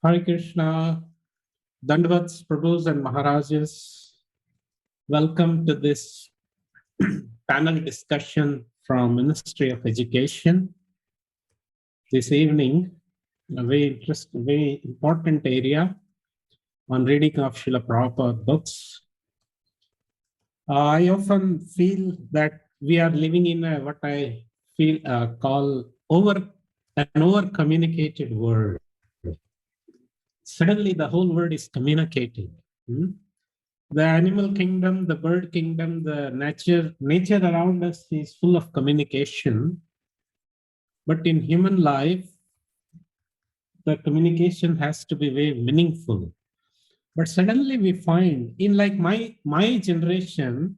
Hare Krishna, Dandavats, Prabhus and Maharajas. Welcome to this panel discussion from Ministry of Education. This evening, a very interesting, very important area on reading of Srila Prabhupada Books. I often feel that we are living in a, what I feel call an over-communicated world. Suddenly, the whole world is communicating. The animal kingdom, the bird kingdom, the nature around us is full of communication. But in human life, the communication has to be very meaningful. But suddenly we find, in like my generation,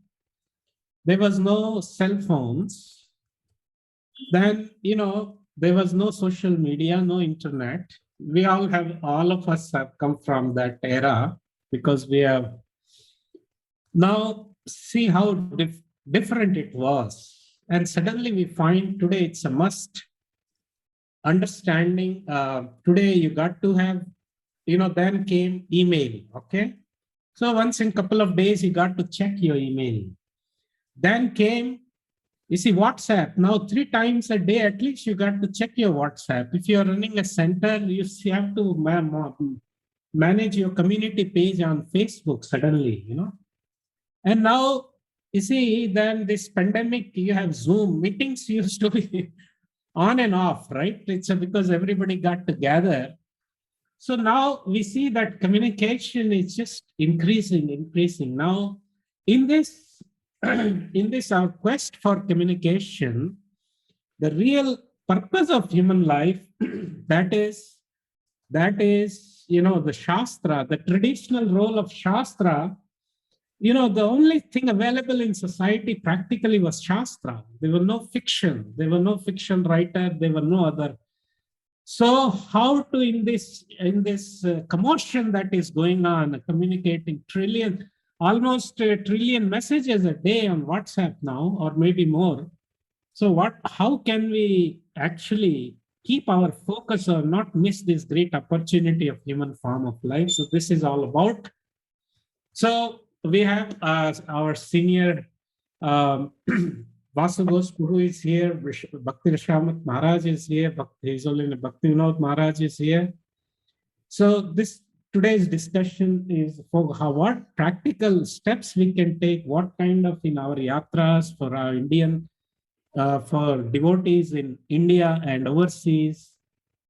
there was no cell phones. Then, there was no social media, no internet. All of us have come from that era because we have now see how different it was. And suddenly we find today it's a must. Understanding, today you got to have, then came email, okay? So once in a couple of days, you got to check your email. Then came, you see, WhatsApp. Now 3 times a day, at least you got to check your WhatsApp. If you're running a center, you have to manage your community page on Facebook suddenly, And now, you see, then this pandemic, you have Zoom. Meetings used to be on and off, right? It's because everybody got together. So now we see that communication is just increasing. Now, in this our quest for communication, the real purpose of human life, that is, the Shastra, the traditional role of Shastra. The only thing available in society practically was Shastra. There were no fiction. There were no fiction writer. There were no other. So how to, in this commotion that is going on, communicating almost a trillion messages a day on WhatsApp now, or maybe more. So how can we actually keep our focus or not miss this great opportunity of human form of life? So this is all about. So we have our senior Vasu Gospu, who is here. Bhakti-Rasamat Maharaj is here. Bhakti-Vinod Maharaj is here. So today's discussion is for what practical steps we can take, what kind of in our yatras for our for devotees in India and overseas.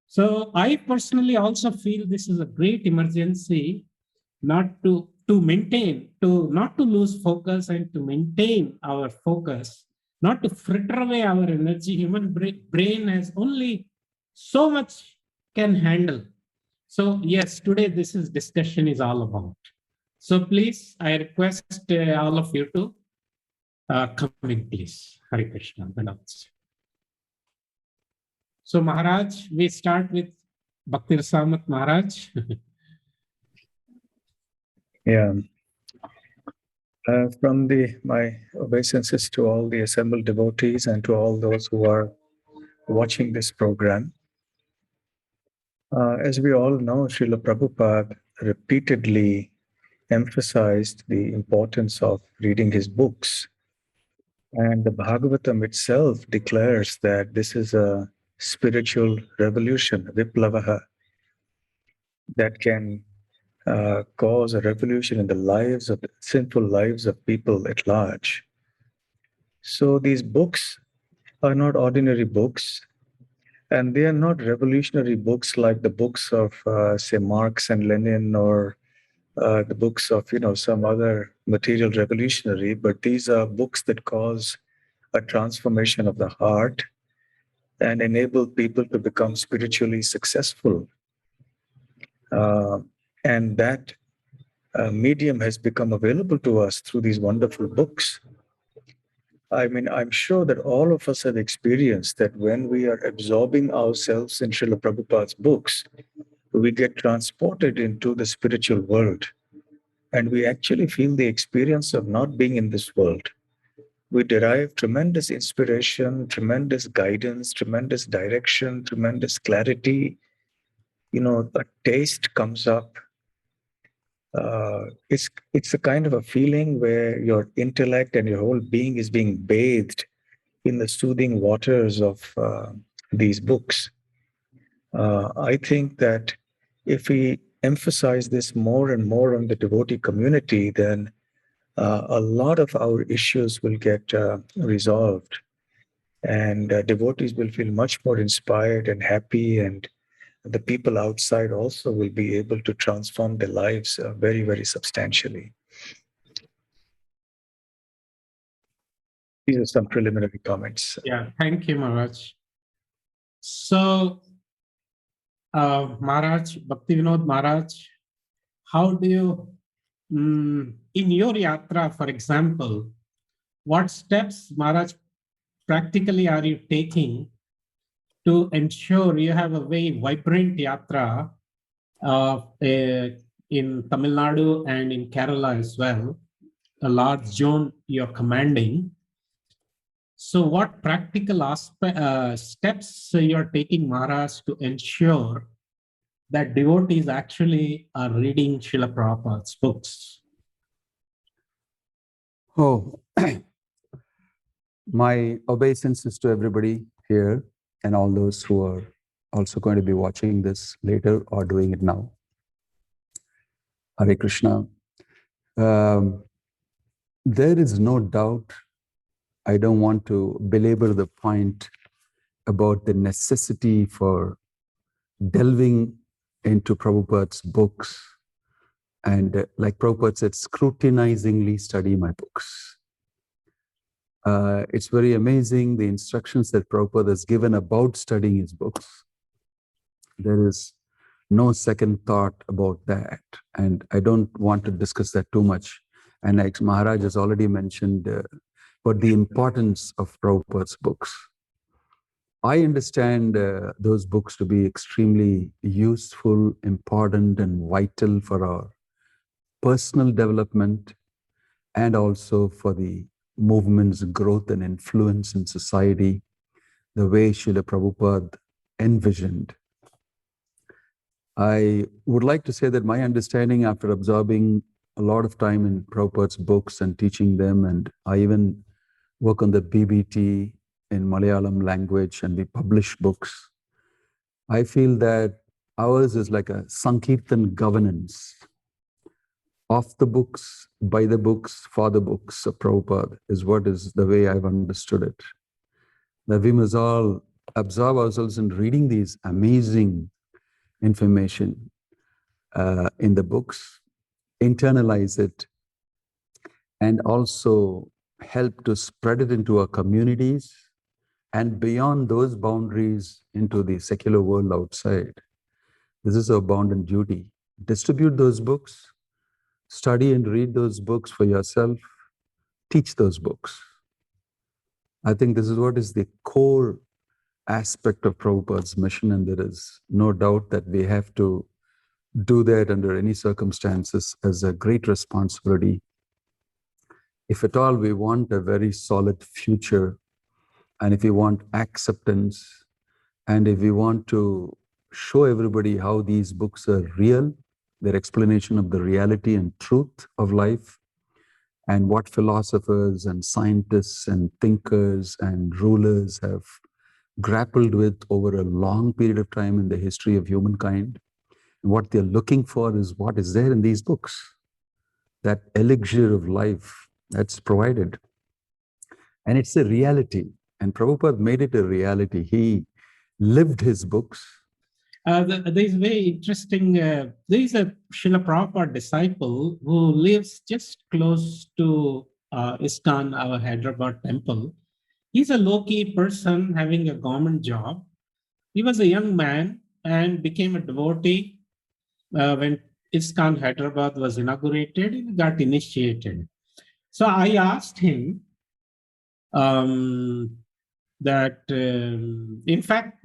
So I personally also feel this is a great emergency, not to lose focus and to maintain our focus, not to fritter away our energy. Human brain has only so much can handle. So yes, today this discussion is all about. So please, I request all of you to come in, please. Hare Krishna. So Maharaj, we start with Bhakti-Rasamat Maharaj. Yeah. From my obeisances to all the assembled devotees and to all those who are watching this program. As we all know, Srila Prabhupada repeatedly emphasized the importance of reading his books. And the Bhagavatam itself declares that this is a spiritual revolution, viplavaha, that can cause a revolution in the sinful lives of people at large. So these books are not ordinary books, and they are not revolutionary books like the books of, say, Marx and Lenin, or the books of, some other material revolutionary, but these are books that cause a transformation of the heart and enable people to become spiritually successful. And that medium has become available to us through these wonderful books. I mean, I'm sure that all of us have experienced that when we are absorbing ourselves in Srila Prabhupada's books, we get transported into the spiritual world. And we actually feel the experience of not being in this world. We derive tremendous inspiration, tremendous guidance, tremendous direction, tremendous clarity. a taste comes up. It's a kind of a feeling where your intellect and your whole being is being bathed in the soothing waters of these books. I think that if we emphasize this more and more on the devotee community, then a lot of our issues will get resolved, and devotees will feel much more inspired and happy, and the people outside also will be able to transform their lives very, very substantially. These are some preliminary comments. Yeah, thank you, Maharaj. So, Maharaj, Bhakti-Vinod Maharaj, how do you, in your yatra, for example, what steps, Maharaj, practically are you taking to ensure you have a very vibrant yatra in Tamil Nadu and in Kerala as well, a large zone you're commanding? So what practical steps you're taking, Maharaj, to ensure that devotees actually are reading Srila Prabhupada's books? Oh, my obeisances to everybody here and all those who are also going to be watching this later or doing it now. Hare Krishna. There is no doubt, I don't want to belabor the point about the necessity for delving into Prabhupada's books and, like Prabhupada said, scrutinizingly study my books. It's very amazing the instructions that Prabhupada has given about studying his books. There is no second thought about that. And I don't want to discuss that too much. And like Maharaj has already mentioned, but the importance of Prabhupada's books. I understand those books to be extremely useful, important, and vital for our personal development and also for the movement's growth and influence in society, the way Srila Prabhupada envisioned. I would like to say that my understanding after absorbing a lot of time in Prabhupada's books and teaching them, and I even work on the BBT in Malayalam language and we publish books, I feel that ours is like a Sankirtan governance of the books, by the books, for the books of Prabhupada is what is the way I've understood it. That we must all absorb ourselves in reading these amazing information in the books, internalize it, and also help to spread it into our communities and beyond those boundaries into the secular world outside. This is our bounden duty. Distribute those books, study and read those books for yourself, teach those books. I think this is what is the core aspect of Prabhupada's mission, and there is no doubt that we have to do that under any circumstances as a great responsibility. If at all we want a very solid future, and if we want acceptance, and if we want to show everybody how these books are real, their explanation of the reality and truth of life, and what philosophers and scientists and thinkers and rulers have grappled with over a long period of time in the history of humankind. And what they're looking for is what is there in these books, that elixir of life that's provided. And it's a reality. And Prabhupada made it a reality. He lived his books. There's very interesting, there is a Srila Prabhupada disciple who lives just close to ISKCON, our Hyderabad temple. He's a low-key person having a government job. He was a young man and became a devotee when ISKCON Hyderabad was inaugurated and got initiated. So I asked him that, in fact,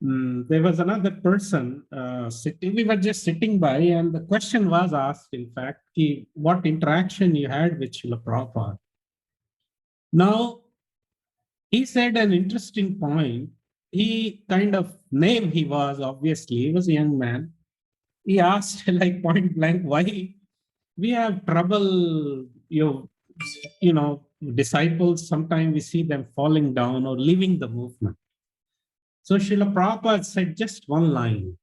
there was another person sitting, we were just sitting by, and the question was asked, in fact, what interaction you had with Srila Prabhupada. Now, he said an interesting point. he kind of name he was, obviously, he was a young man. He asked like point blank, why we have trouble, you know, disciples, sometimes we see them falling down or leaving the movement. So Srila Prabhupada said just one line,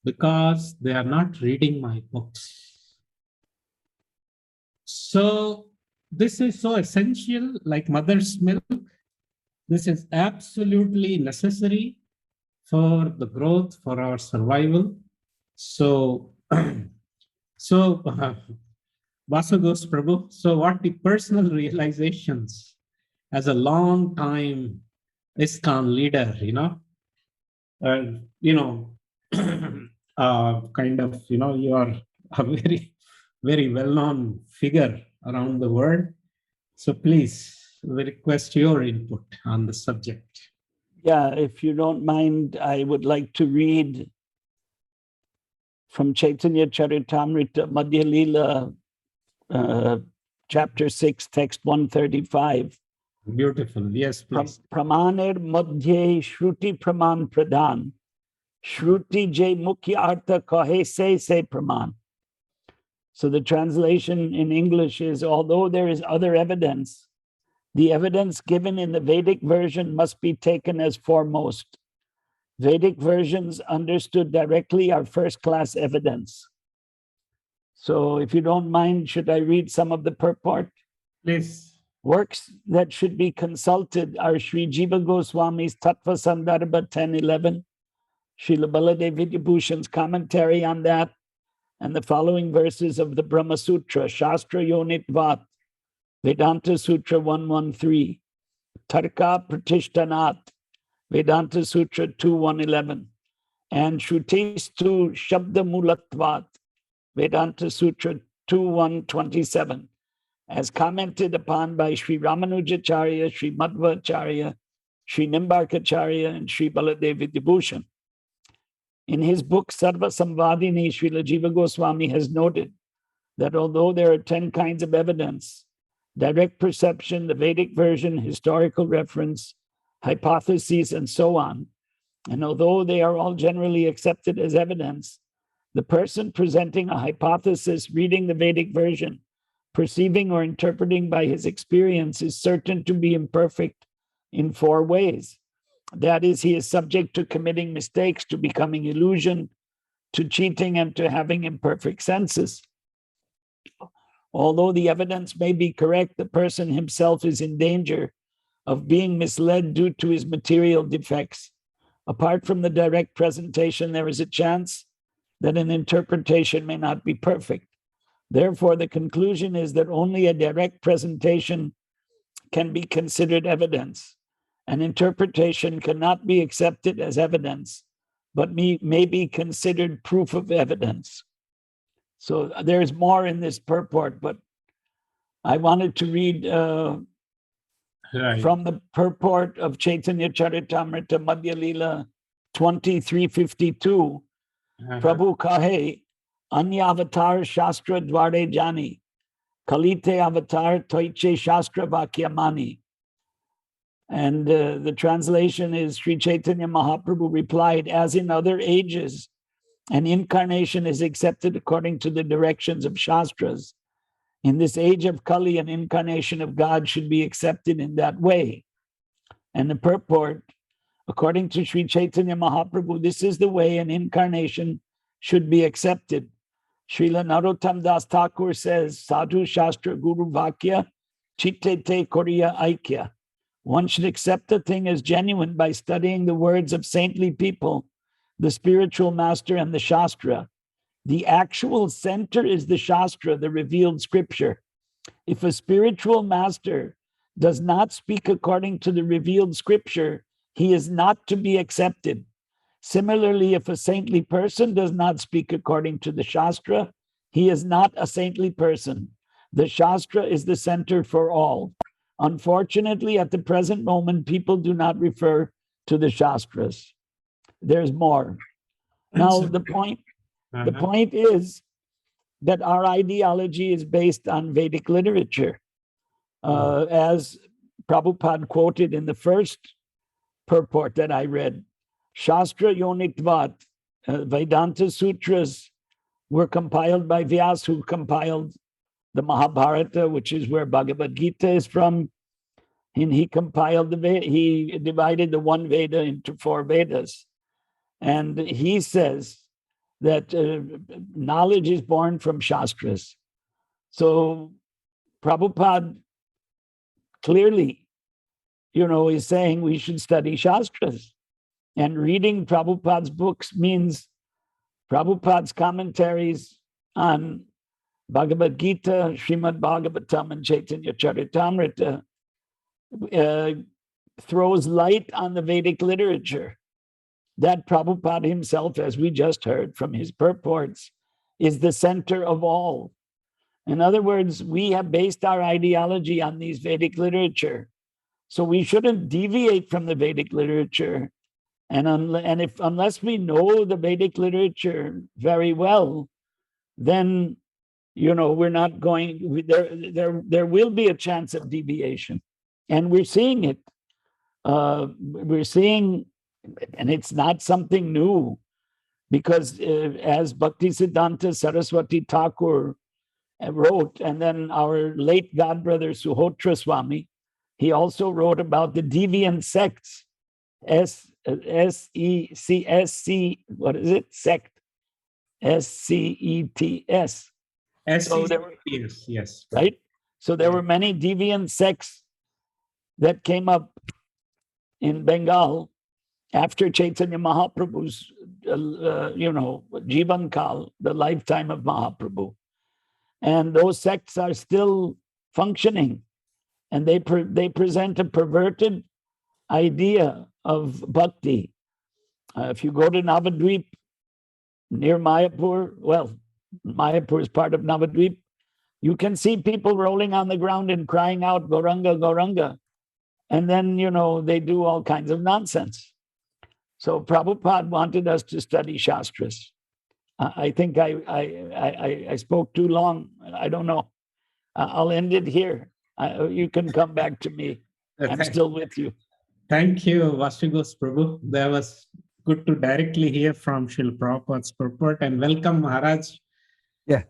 because they are not reading my books. So this is so essential, like mother's milk. This is absolutely necessary for the growth, for our survival. So, Vasugos Prabhu, so what the personal realizations as a long time ISKCON leader, kind of, you are a very, very well-known figure around the world. So please, we request your input on the subject. Yeah, if you don't mind, I would like to read from Chaitanya Charitamrita Madhya Leela, chapter 6, text 135. Beautiful. Yes, please. Pramaner madhye shruti praman pradhan. Shruti je mukhya artha kahe se praman. So the translation in English is, although there is other evidence, the evidence given in the Vedic version must be taken as foremost. Vedic versions understood directly are first-class evidence. So if you don't mind, should I read some of the purport? Please. Works that should be consulted are Sri Jiva Goswami's Tattva Sandarbha 1011, Srila Baladev Vidyabhushan's commentary on that, and the following verses of the Brahma Sutra, Shastra Yonitvat, Vedanta Sutra 113, Tarka Pratishtanat, Vedanta Sutra 2111, and Shrutistu Shabda Mulatvat, Vedanta Sutra 2127, as commented upon by Sri Ramanujacharya, Sri Madhvacharya, Sri Nimbarkacharya, and Sri Baladev Vidyabhushan. In his book Sarva Samvadini, Srila Jiva Goswami has noted that although there are 10 kinds of evidence, direct perception, the Vedic version, historical reference, hypotheses, and so on, and although they are all generally accepted as evidence, the person presenting a hypothesis reading the Vedic version, perceiving or interpreting by his experience, is certain to be imperfect in 4 ways. That is, he is subject to committing mistakes, to becoming illusion, to cheating, and to having imperfect senses. Although the evidence may be correct, the person himself is in danger of being misled due to his material defects. Apart from the direct presentation, there is a chance that an interpretation may not be perfect. Therefore, the conclusion is that only a direct presentation can be considered evidence. An interpretation cannot be accepted as evidence, but may be considered proof of evidence. So there's more in this purport, but I wanted to read from the purport of Chaitanya Charitamrita Madhya Leela 2352. Prabhu kahe, Anya avatar shastra dware jani, kalite avatar toiche shastra vakyamani. And the translation is, Sri Chaitanya Mahaprabhu replied, as in other ages, an incarnation is accepted according to the directions of Shastras. In this age of Kali, an incarnation of God should be accepted in that way. And the purport, according to Sri Chaitanya Mahaprabhu, this is the way an incarnation should be accepted. Srila Narottam Das Thakur says, Sadhu Shastra Guru Vakya Chitte Te Koriya Aikya. One should accept a thing as genuine by studying the words of saintly people, the spiritual master, and the Shastra. The actual center is the Shastra, the revealed scripture. If a spiritual master does not speak according to the revealed scripture, he is not to be accepted. Similarly, if a saintly person does not speak according to the Shastra, he is not a saintly person. The Shastra is the center for all. Unfortunately, at the present moment, people do not refer to the Shastras. There's more. Now, the point is that our ideology is based on Vedic literature. As Prabhupada quoted in the first purport that I read. Shastra Yonitvat, Vedanta Sutras were compiled by Vyas, who compiled the Mahabharata, which is where Bhagavad Gita is from. And he compiled he divided the one Veda into 4 Vedas. And he says that knowledge is born from Shastras. So Prabhupada clearly, is saying we should study Shastras. And reading Prabhupada's books means Prabhupada's commentaries on Bhagavad Gita, Srimad Bhagavatam, and Chaitanya Charitamrita throws light on the Vedic literature. That Prabhupada himself, as we just heard from his purports, is the center of all. In other words, we have based our ideology on these Vedic literature. So we shouldn't deviate from the Vedic literature. And unless we know the Vedic literature very well, then we're not going. There will be a chance of deviation, and we're seeing it. We're seeing, and it's not something new, because as Bhakti-Siddhanta Saraswati Thakur wrote, and then our late godbrother Suhotra Swami, he also wrote about the deviant sects. S-E-C-S-C, what is it? Sect. S-C-E-T-S. S-C-E-T-S, yes. Right? So there were many deviant sects that came up in Bengal after Chaitanya Mahaprabhu's, Jivan Kal, the lifetime of Mahaprabhu. And those sects are still functioning. And they present a perverted idea of bhakti. If you go to Navadvip, near Mayapur, well, Mayapur is part of Navadvip, you can see people rolling on the ground and crying out, Gauranga, Gauranga. And then, they do all kinds of nonsense. So Prabhupada wanted us to study Shastras. I think I spoke too long. I don't know. I'll end it here. You can come back to me. I'm still with you. Thank you, Vastigos Prabhu. That was good to directly hear from Srila Prabhupada's purport, and welcome, Maharaj. Yeah.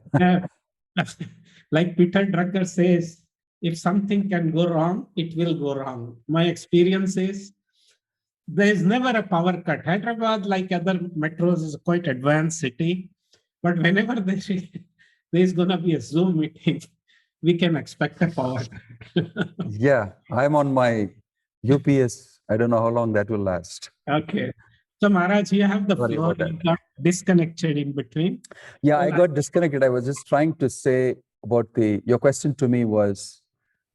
Like Peter Drucker says, if something can go wrong, it will go wrong. My experience is there is never a power cut. Hyderabad, like other metros, is a quite advanced city. But whenever there is going to be a Zoom meeting, we can expect a power cut. Yeah, I'm on my UPS. I don't know how long that will last. Okay. So Maharaj, you have the floor. You got disconnected in between. Yeah, I got disconnected. I was just trying to say about your question to me was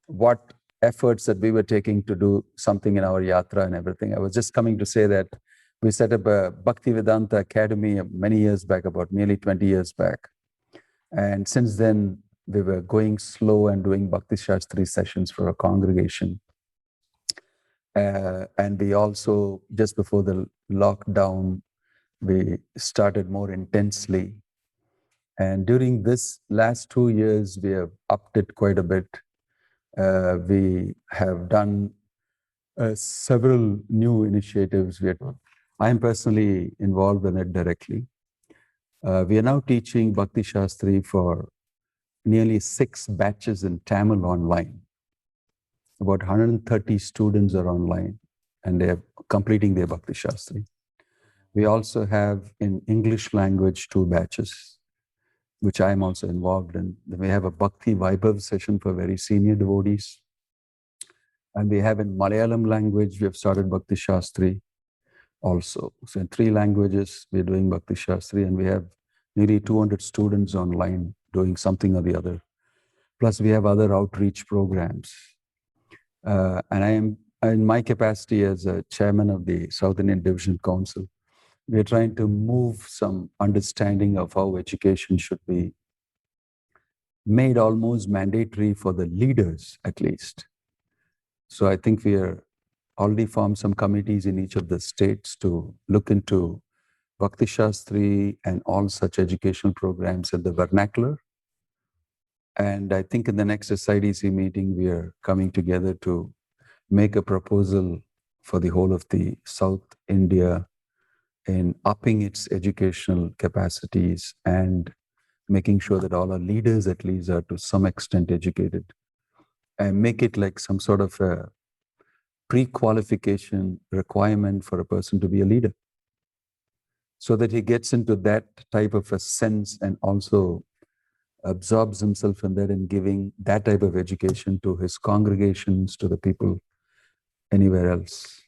what efforts that we were taking to do something in our yatra and everything. I was just coming to say that we set up a Bhakti-Vedanta Academy many years back, about nearly 20 years back. And since then, we were going slow and doing Bhakti-Shastrы sessions for a congregation. And we also, just before the lockdown, we started more intensely. And during this last 2 years, we have upped it quite a bit. We have done several new initiatives. I am personally involved in it directly. We are now teaching Bhakti-Shastrı for nearly 6 batches in Tamil online. About 130 students are online and they are completing their Bhakti-Shastrı. We also have in English language 2 batches, which I am also involved in. Then we have a Bhakti-Vaibhava session for very senior devotees. And we have in Malayalam language, we have started Bhakti-Shastrı also. So in 3 languages, we're doing Bhakti-Shastrı, and we have nearly 200 students online doing something or the other. Plus we have other outreach programs. And I am in my capacity as a chairman of the South Indian Division Council. We are trying to move some understanding of how education should be made almost mandatory for the leaders, at least. So I think we are already formed some committees in each of the states to look into Bhakti-Shastrı and all such educational programs in the vernacular. And I think in the next SIDC meeting, we are coming together to make a proposal for the whole of the South India in upping its educational capacities and making sure that all our leaders at least are to some extent educated, and make it like some sort of a pre-qualification requirement for a person to be a leader, so that he gets into that type of a sense and also absorbs himself in that and giving that type of education to his congregations, to the people anywhere else.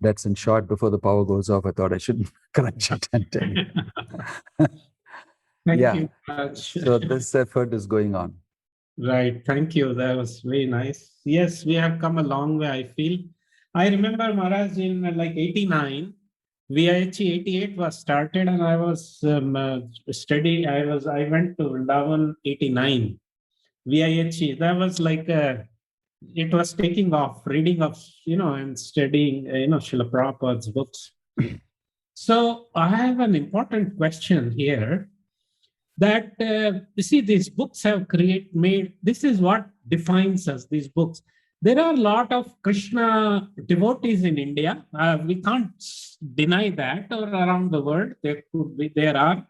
That's in short. Before the power goes off, I thought I should crunch it and tell you. Thank Yeah. you. So this effort is going on. Right. Thank you. That was very nice. Yes, we have come a long way, I feel. I remember Maharaj in like 89, VIH 88 was started, and I was studying. I went to Vrindavan 89. VIH, that was like it was taking off, reading of, and studying, Srila Prabhupada's books. So I have an important question here. That you see, these books have made, this is what defines us, these books. There are a lot of Krishna devotees in India. We can't deny that, or around the world, there are.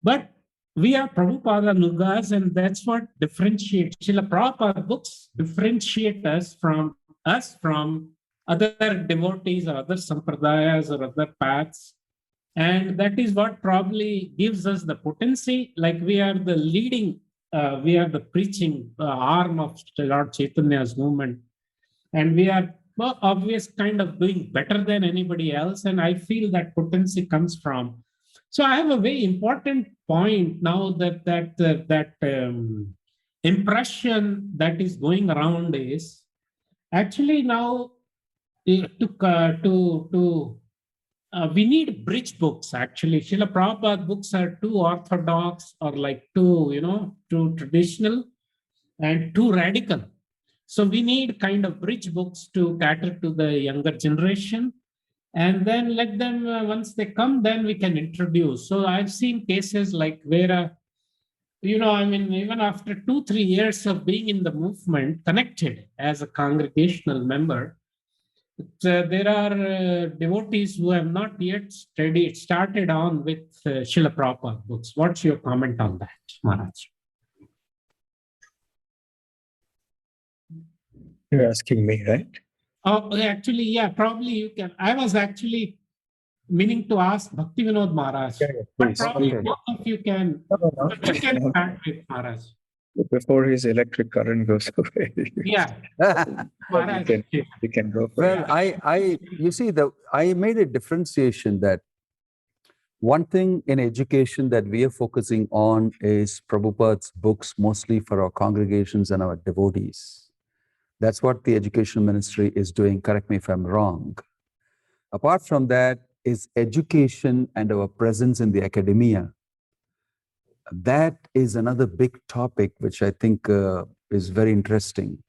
But we are Prabhupada Nugas, and that's what differentiates. Srila Prabhupada books differentiate us from other devotees or other sampradayas or other paths. And that is what probably gives us the potency, like we are the leading, we are the preaching arm of Lord Chaitanya's movement. And we are obvious kind of doing better than anybody else. And I feel that potency comes from. So I have a very important point now that impression that is going around is actually now we need bridge books, actually. Srila Prabhupada books are too orthodox, or like too traditional and too radical. So we need kind of bridge books to cater to the younger generation. And then let them, once they come, then we can introduce. So I've seen cases like where, even after 2-3 years of being in the movement, connected as a congregational member, there are devotees who have not yet started on with Srila Prabhupada books. What's your comment on that, Maharaj? You're asking me, right? Oh, actually, yeah, probably you can. I was actually meaning to ask Bhakti-Vinod Maharaj. Yeah, But please. probably Okay. both of you can. No. You can start with Maharaj. Before his electric current goes away. Yeah, Maharaj. You can go for Well, it. you see, I made a differentiation that one thing in education that we are focusing on is Prabhupada's books, mostly for our congregations and our devotees. That's what the education ministry is doing. Correct me if I'm wrong. Apart from that is education and our presence in the academia. That is another big topic, which I think is very interesting.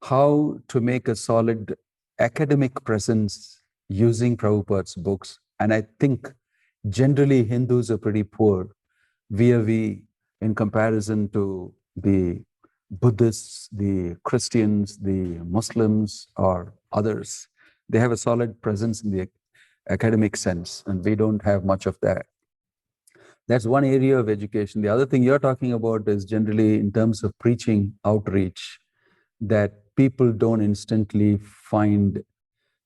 How to make a solid academic presence using Prabhupada's books. And I think generally Hindus are pretty poor vis-a-vis in comparison to the Buddhists, the Christians, the Muslims, or others. They have a solid presence in the academic sense, and we don't have much of that. That's one area of education. The other thing you're talking about is generally in terms of preaching outreach, that people don't instantly find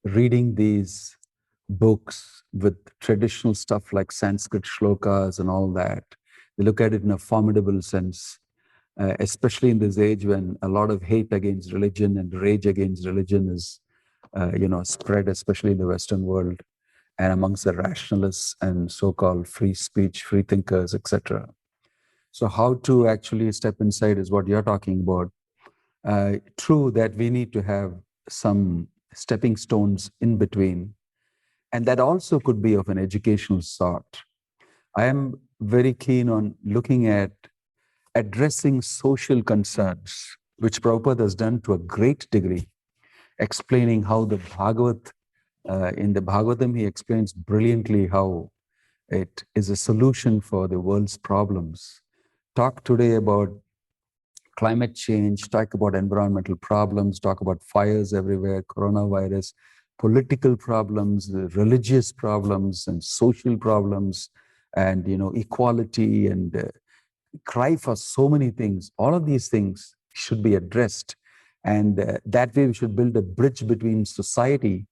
reading these books with traditional stuff like Sanskrit shlokas and all that. They look at it in a formidable sense. Especially in this age when a lot of hate against religion and rage against religion is, spread, especially in the Western world and amongst the rationalists and so-called free speech, free thinkers, etc. So how to actually step inside is what you're talking about. True that we need to have some stepping stones in between, and that also could be of an educational sort. I am very keen on looking at addressing social concerns, which Prabhupada has done to a great degree, explaining how the Bhagavat, in the Bhagavatam, he explains brilliantly how it is a solution for the world's problems. Talk today about climate change, talk about environmental problems, talk about fires everywhere, coronavirus, political problems, religious problems, and social problems, and equality, and cry for so many things. All of these things should be addressed, and that way we should build a bridge between society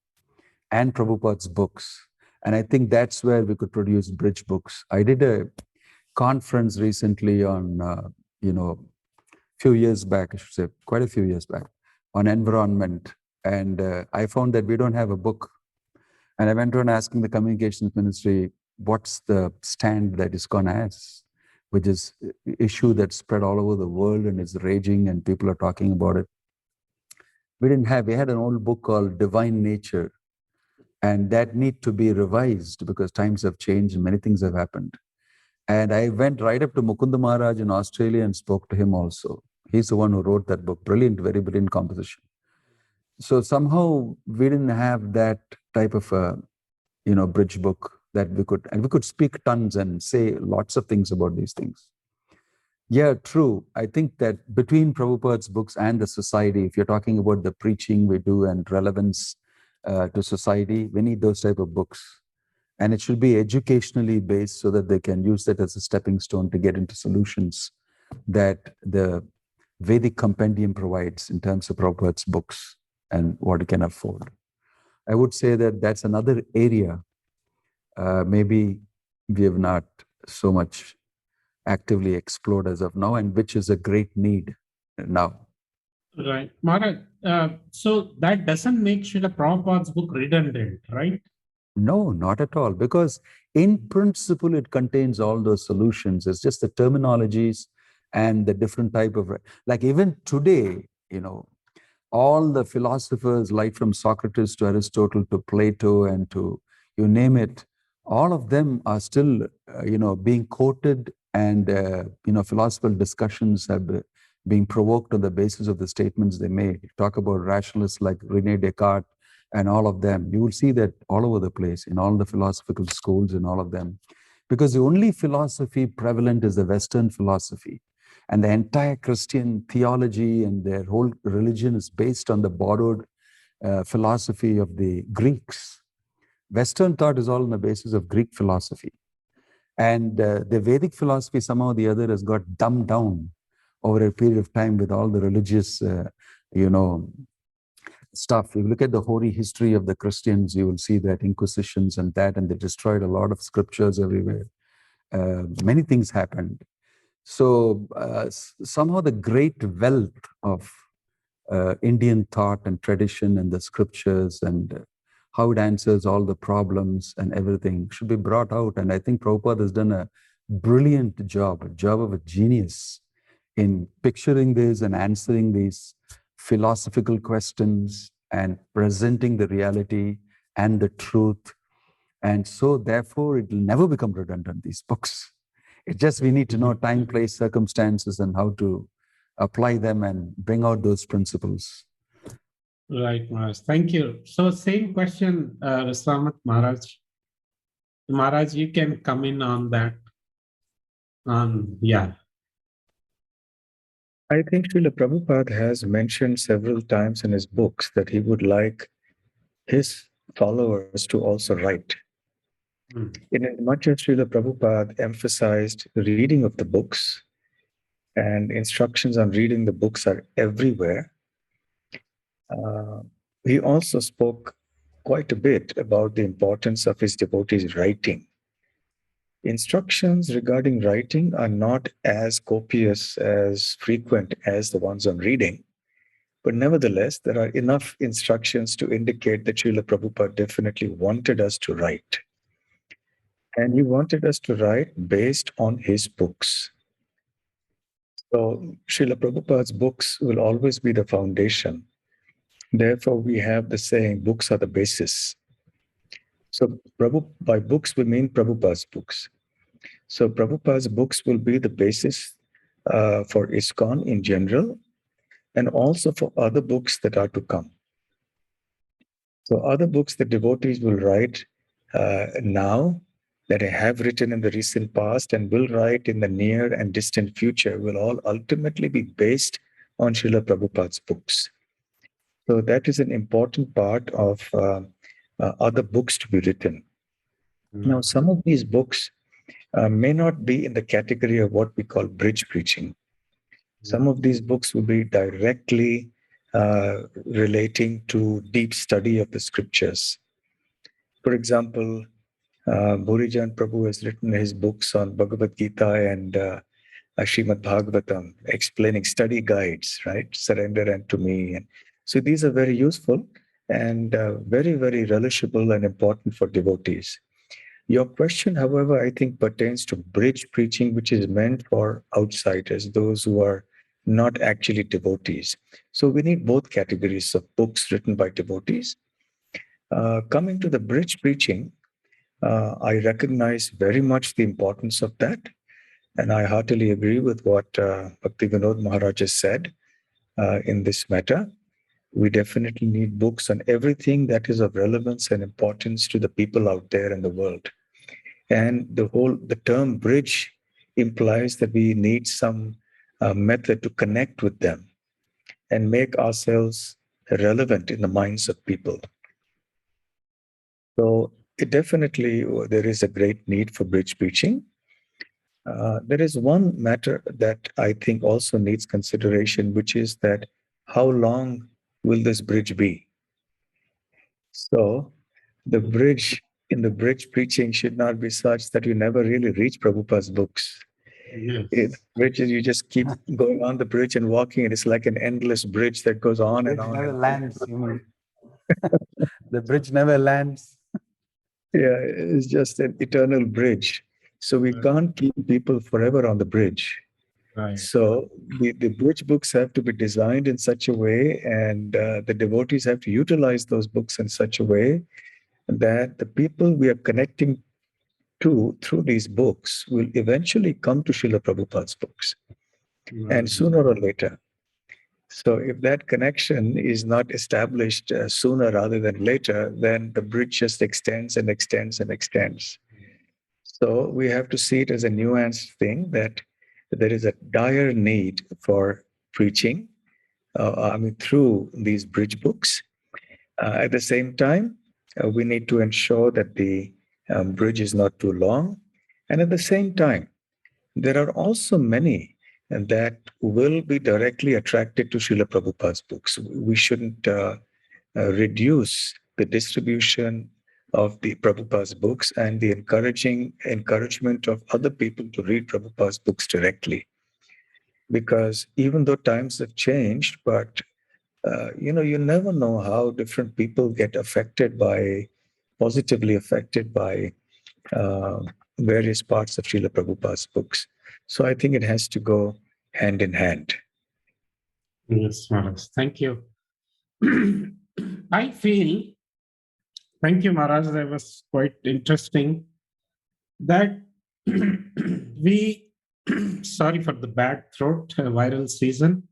and Prabhupada's books. And I think that's where we could produce bridge books. I did a conference recently on, few years back, I should say, quite a few years back, on environment. And I found that we don't have a book. And I went around asking the communications ministry, what's the stand that ISKCON has, which is an issue that's spread all over the world and is raging and people are talking about it. We had an old book called Divine Nature, and that need to be revised because times have changed and many things have happened. And I went right up to Mukunda Maharaj in Australia and spoke to him also. He's the one who wrote that book. Brilliant, very brilliant composition. So somehow we didn't have that type of a, bridge book that we could speak tons and say lots of things about these things. Yeah, true. I think that between Prabhupada's books and the society, if you're talking about the preaching we do and relevance to society, we need those type of books. And it should be educationally based so that they can use that as a stepping stone to get into solutions that the Vedic compendium provides in terms of Prabhupada's books and what it can afford. I would say that that's another area maybe we have not so much actively explored as of now, and which is a great need now. Right. Maharaj, so that doesn't make Srila Prabhupada's book redundant, right? No, not at all, because in principle, it contains all those solutions. It's just the terminologies and the different type of, like even today, all the philosophers, like from Socrates to Aristotle to Plato and to you name it, all of them are still, being quoted, and, philosophical discussions have been provoked on the basis of the statements they made. Talk about rationalists like René Descartes and all of them. You will see that all over the place in all the philosophical schools and all of them. Because the only philosophy prevalent is the Western philosophy. And the entire Christian theology and their whole religion is based on the borrowed philosophy of the Greeks. Western thought is all on the basis of Greek philosophy. And the Vedic philosophy somehow or the other has got dumbed down over a period of time with all the religious, stuff. If you look at the hoary history of the Christians, you will see that Inquisitions and that, and they destroyed a lot of scriptures everywhere. Many things happened. So somehow the great wealth of Indian thought and tradition and the scriptures and how it answers all the problems and everything should be brought out. And I think Prabhupada has done a brilliant job, a job of a genius in picturing this and answering these philosophical questions and presenting the reality and the truth. And so therefore it will never become redundant, these books. It's just we need to know time, place, circumstances, and how to apply them and bring out those principles. Right, Maharaj. Thank you. So same question, Rasamat Maharaj. Maharaj, you can come in on that. Yeah. I think Srila Prabhupada has mentioned several times in his books that he would like his followers to also write. In as much as Srila Prabhupada emphasized reading of the books, and instructions on reading the books are everywhere, he also spoke quite a bit about the importance of his devotees writing. Instructions regarding writing are not as copious, as frequent as the ones on reading, but nevertheless, there are enough instructions to indicate that Srila Prabhupada definitely wanted us to write. And he wanted us to write based on his books. So Srila Prabhupada's books will always be the foundation. Therefore, we have the saying, books are the basis. So by books, we mean Prabhupada's books. So Prabhupada's books will be the basis for ISKCON in general, and also for other books that are to come. So other books that devotees will write now that I have written in the recent past and will write in the near and distant future will all ultimately be based on Srila Prabhupada's books. So that is an important part of other books to be written. Now, some of these books may not be in the category of what we call bridge preaching. Some of these books will be directly relating to deep study of the scriptures. For example, Bhurijan Prabhu has written his books on Bhagavad Gita and Srimad Bhagavatam, explaining study guides, right? Surrender unto me. And so these are very useful and very, very relishable and important for devotees. Your question, however, I think pertains to bridge preaching, which is meant for outsiders, those who are not actually devotees. So we need both categories of books written by devotees. Coming to the bridge preaching, I recognize very much the importance of that. And I heartily agree with what Bhakti-Vinod Maharaj has said in this matter. We definitely need books on everything that is of relevance and importance to the people out there in the world. And the term bridge implies that we need some method to connect with them and make ourselves relevant in the minds of people. So there is a great need for bridge preaching. There is one matter that I think also needs consideration, which is that how long will this bridge be? So the bridge in the bridge preaching should not be such that you never really reach Prabhupada's books. Yes. Bridges, you just keep going on the bridge and walking, and it's like an endless bridge that goes on and on. Never lands, you mean. The bridge never lands. Yeah, it's just an eternal bridge. So we can't keep people forever on the bridge. Right. So the bridge books have to be designed in such a way, and the devotees have to utilize those books in such a way that the people we are connecting to through these books will eventually come to Srila Prabhupada's books, and sooner or later. So if that connection is not established sooner rather than later, then the bridge just extends and extends and extends. So we have to see it as a nuanced thing that there is a dire need for preaching, through these bridge books. At the same time, we need to ensure that the bridge is not too long. And at the same time, there are also many that will be directly attracted to Srila Prabhupada's books. We shouldn't reduce the distribution of the Prabhupada's books and the encouragement of other people to read Prabhupada's books directly. Because even though times have changed, but you never know how different people get positively affected by various parts of Srila Prabhupada's books. So I think it has to go hand in hand. Yes, Maharaj. Thank you. I feel, thank you, Maharaj, that was quite interesting, that sorry for the bad throat, viral season.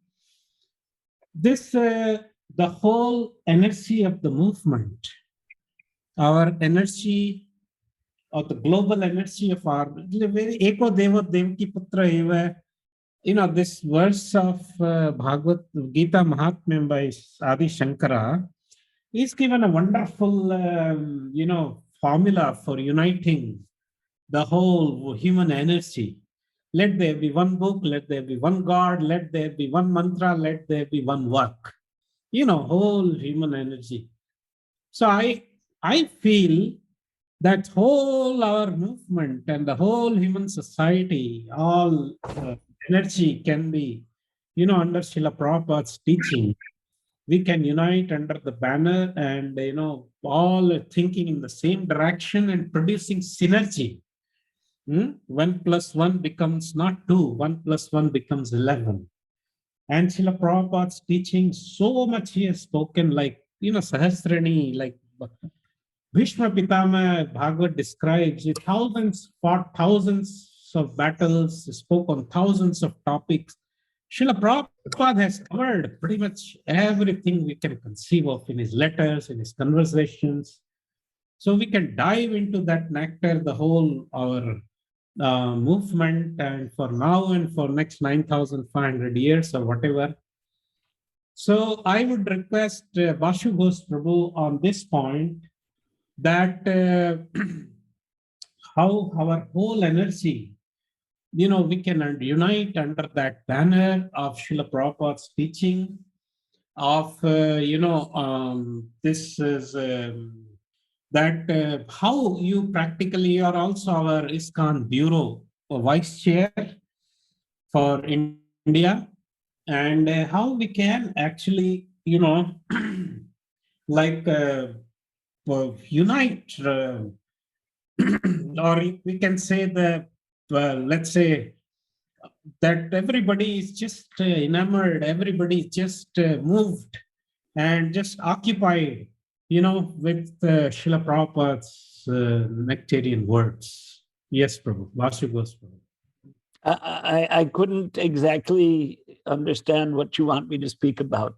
This, the whole energy of the movement, our energy, or the global energy of our, Eko Deva Devaki Putra Eva, this verse of Bhagavad Gita Mahatmya by Adi Shankara is given a wonderful, formula for uniting the whole human energy. Let there be one book, let there be one God, let there be one mantra, let there be one work. Whole human energy. So I feel that whole our movement and the whole human society, all energy can be, under Srila Prabhupada's teaching. We can unite under the banner and, all thinking in the same direction and producing synergy. 1 + 1 becomes not 2, 1 + 1 becomes 11. And Srila Prabhupada's teaching, so much he has spoken, like, Sahasrani, like Bhishma Pitama Bhagavad describes it, fought thousands of battles, spoke on thousands of topics. Srila Prabhupada has covered pretty much everything we can conceive of in his letters, in his conversations. So we can dive into that nectar, the whole our movement, and for now and for next 9,500 years or whatever. So I would request Vasu Ghosh Prabhu on this point, that how our whole energy, we can unite under that banner of Srila Prabhupada's teaching of, this is that how you practically are also our ISKCON Bureau Vice Chair for India, and how we can actually, like unite, or we can say that, let's say that everybody is just enamored, everybody is just moved and just occupied, with Srila Prabhupada's nectarian words. Yes, Prabhu. Vasu Ghosh Prabhu. I couldn't exactly understand what you want me to speak about.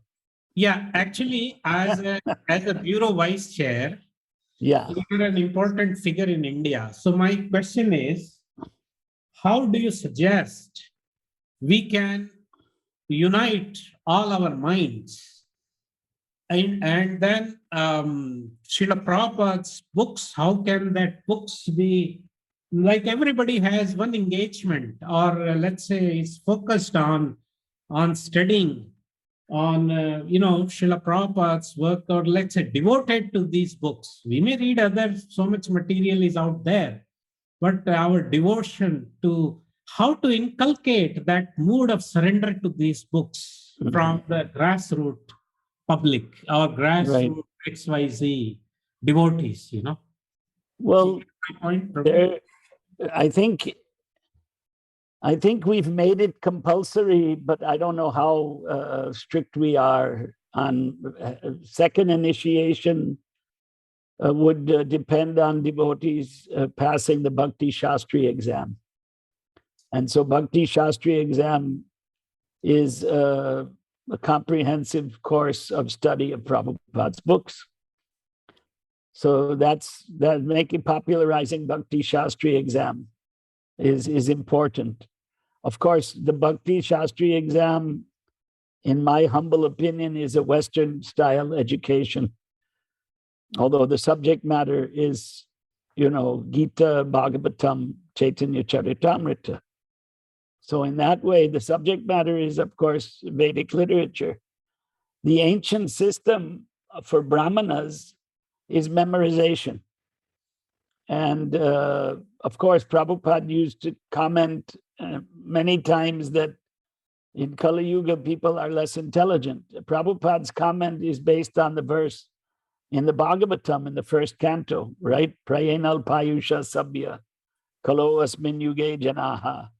Yeah, actually, as a bureau vice chair, Yeah. you're an important figure in India. So my question is, how do you suggest we can unite all our minds? And then Srila Prabhupada's books, how can that books be, like everybody has one engagement, or let's say is focused on studying on Srila Prabhupada's work, or let's say devoted to these books. We may read others, so much material is out there, but our devotion to how to inculcate that mood of surrender to these books from the grassroots public or grassroots XYZ devotees, Well, my point, Prabhu? I think we've made it compulsory, but I don't know how strict we are on second initiation. Would depend on devotees passing the Bhakti-Shastrы exam. And so Bhakti-Shastrı exam is a comprehensive course of study of Prabhupada's books. So that making popularizing Bhakti-Shastrı exam is important. Of course, the Bhakti-Shastrı exam, in my humble opinion, is a Western style education. Although the subject matter is, Gita, Bhagavatam, Chaitanya Charitamrita. So in that way, the subject matter is, of course, Vedic literature. The ancient system for Brahmanas is memorization. And of course, Prabhupada used to comment many times that in Kali Yuga, people are less intelligent. Prabhupada's comment is based on the verse in the Bhagavatam, in the first canto, right? Prayenal Payusha Sabya, Kalo Asmin Yuge Janaha,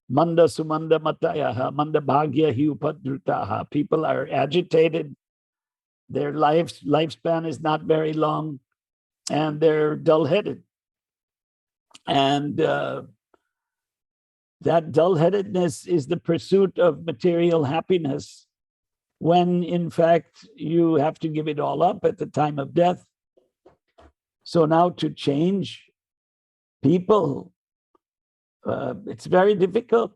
Manda Sumanda Matayaha, Manda Bhagya Hi Upadrutaha. People are agitated, their lifespan is not very long, and they're dull-headed. And that dull-headedness is the pursuit of material happiness, when in fact you have to give it all up at the time of death. So now to change people, it's very difficult.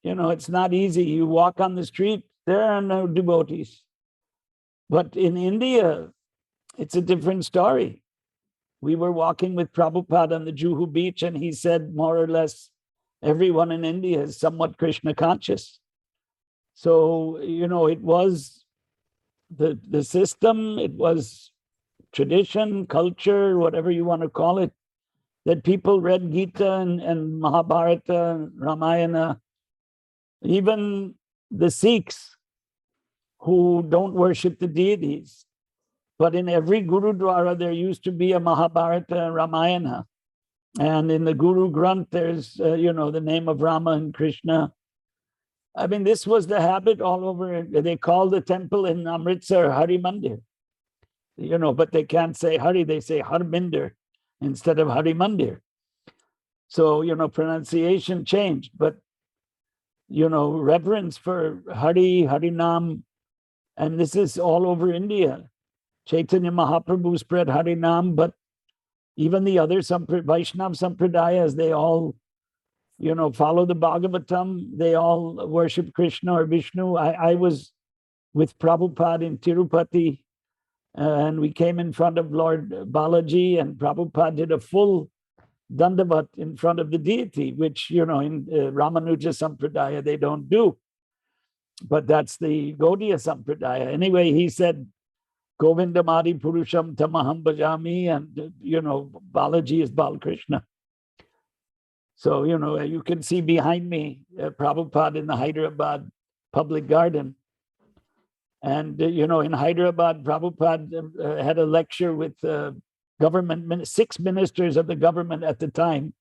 It's not easy. You walk on the street, there are no devotees. But in India, it's a different story. We were walking with Prabhupada on the Juhu beach, and he said more or less everyone in India is somewhat Krishna conscious. So, it was the system, it was tradition, culture, whatever you want to call it, that people read Gita and Mahabharata, Ramayana. Even the Sikhs who don't worship the deities, but in every Gurudwara, there used to be a Mahabharata and Ramayana. And in the Guru Granth, there's, the name of Rama and Krishna. I mean, this was the habit all over. They call the temple in Amritsar Hari Mandir, but they can't say Hari, they say Harminder instead of Hari Mandir. So, pronunciation changed, but, reverence for Hari, Harinam, and this is all over India. Chaitanya Mahaprabhu spread Harinam, but, even the other Vaishnava Sampradayas, they all, follow the Bhagavatam. They all worship Krishna or Vishnu. I was with Prabhupada in Tirupati, and we came in front of Lord Balaji, and Prabhupada did a full Dandavat in front of the deity, which, in Ramanuja Sampradaya, they don't do. But that's the Gaudiya Sampradaya. Anyway, he said, Govindamadi Purusham Tamaham Bhajami, and, Balaji is Balakrishna. So, you can see behind me, Prabhupada in the Hyderabad public garden. And, in Hyderabad, Prabhupada had a lecture with government, 6 ministers of the government at the time.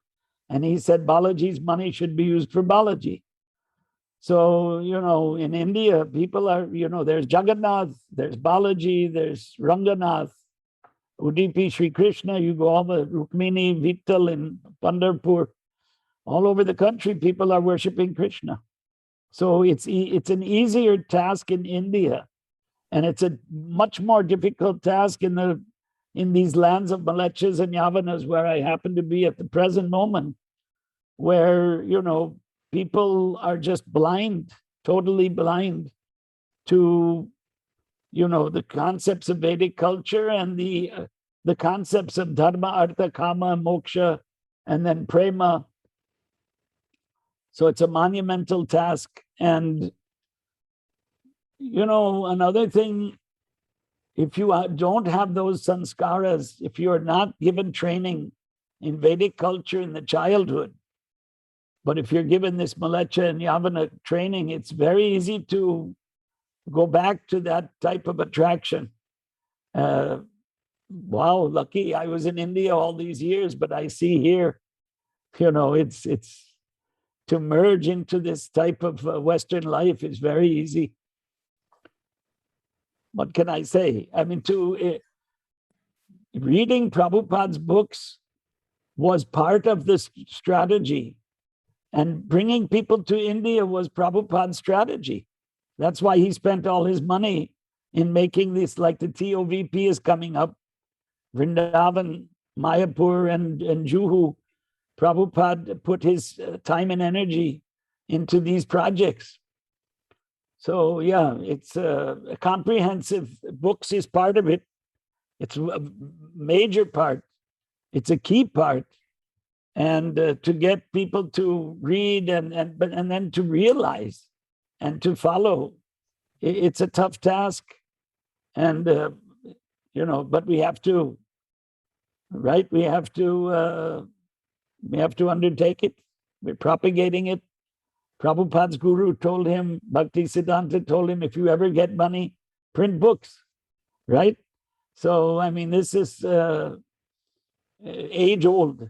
And he said, Balaji's money should be used for Balaji. So, in India, people are, there's Jagannath, there's Balaji, there's Ranganath, Udupi Sri Krishna, you go all the Rukmini, Vittal in Pandharpur, all over the country, people are worshiping Krishna. So it's an easier task in India, and it's a much more difficult task in these lands of Malechas and Yavanas, where I happen to be at the present moment, where, people are just blind, totally blind to, the concepts of Vedic culture and the concepts of dharma, artha, kama, moksha, and then prema. So it's a monumental task. And, another thing, if you don't have those sanskaras, if you're not given training in Vedic culture in the childhood, but if you're given this Malecha and Yavana training, it's very easy to go back to that type of attraction. Wow, lucky I was in India all these years, but I see here, it's to merge into this type of Western life is very easy. What can I say? I mean, reading Prabhupada's books was part of this strategy. And bringing people to India was Prabhupada's strategy. That's why he spent all his money in making this, like the TOVP is coming up, Vrindavan, Mayapur, and Juhu. Prabhupada put his time and energy into these projects. So yeah, it's a comprehensive. Books is part of it. It's a major part. It's a key part. And to get people to read and then to realize and to follow, it's a tough task. And but we have to, right? We have to undertake it. We're propagating it. Prabhupada's guru told him, Bhakti-Vedanta told him, if you ever get money, print books, right? So I mean, this is age old.